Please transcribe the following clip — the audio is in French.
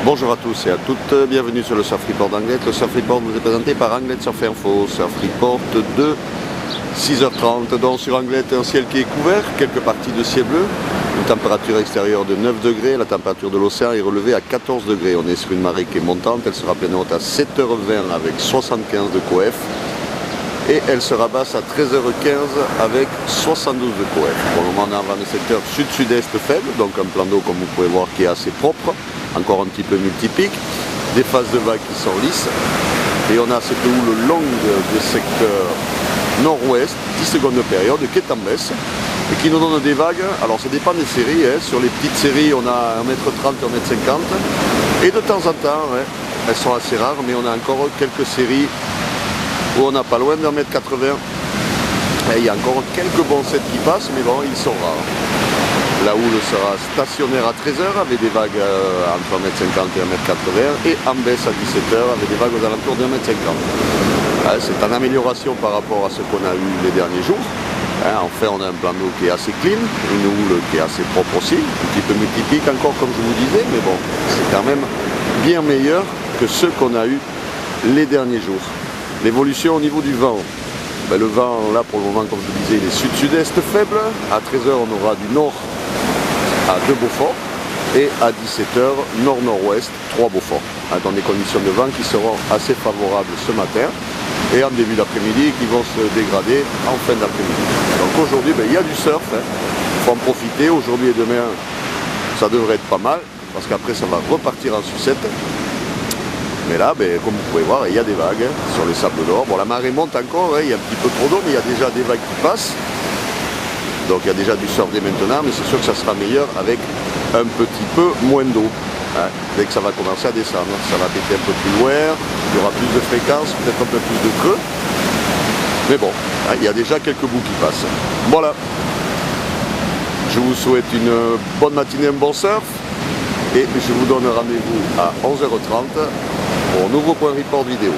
Bonjour à tous et à toutes, bienvenue sur le Surf Report d'Anglet. Le Surf Report vous est présenté par Anglet Surf Info. Surf Report de 6h30, donc sur Anglet un ciel qui est couvert, quelques parties de ciel bleu, une température extérieure de 9 degrés, la température de l'océan est relevée à 14 degrés. On est sur une marée qui est montante, elle sera pleine haute à 7h20 avec 75 de coef. Et elle sera basse à 13h15 avec 72 de coef. Pour le moment on est dans le secteur sud-sud-est faible, donc un plan d'eau comme vous pouvez voir qui est assez propre, encore un petit peu multipique, des phases de vagues qui sont lisses, et on a cette houle longue du secteur nord-ouest, 10 secondes de période, qui est en baisse, et qui nous donne des vagues. Alors ça dépend des séries, sur les petites séries on a 1m30, 1m50, et de temps en temps, elles sont assez rares, mais on a encore quelques séries où on n'a pas loin d'1m80. Et il y a encore quelques bons sets qui passent, mais bon, ils sont rares. La houle sera stationnaire à 13h avec des vagues entre 1m50 et 1m80 et en baisse à 17h avec des vagues aux alentours de 1m50. C'est en amélioration par rapport à ce qu'on a eu les derniers jours. Enfin, on a un plan d'eau qui est assez clean, une houle qui est assez propre aussi, un petit peu multipique encore comme je vous disais, mais bon, c'est quand même bien meilleur que ce qu'on a eu les derniers jours. L'évolution au niveau du vent, le vent là pour le moment comme je vous disais il est sud-sud-est faible, à 13h on aura du nord à 2 Beaufort et à 17h nord-nord-ouest 3 Beaufort, dans des conditions de vent qui seront assez favorables ce matin et en début d'après-midi qui vont se dégrader en fin d'après-midi. Donc aujourd'hui il y a du surf, il faut en profiter, aujourd'hui et demain ça devrait être pas mal parce qu'après ça va repartir en sucette. Mais là, comme vous pouvez voir, il y a des vagues sur les sables d'or. Bon, la marée monte encore, il y a un petit peu trop d'eau, mais il y a déjà des vagues qui passent. Donc il y a déjà du surf dès maintenant, mais c'est sûr que ça sera meilleur avec un petit peu moins d'eau. Dès que ça va commencer à descendre, ça va péter un peu plus loin, il y aura plus de fréquences, peut-être un peu plus de creux. Mais bon, il y a déjà quelques bouts qui passent. Voilà. Je vous souhaite une bonne matinée, un bon surf. Et je vous donne rendez-vous à 11h30 pour un nouveau point report vidéo.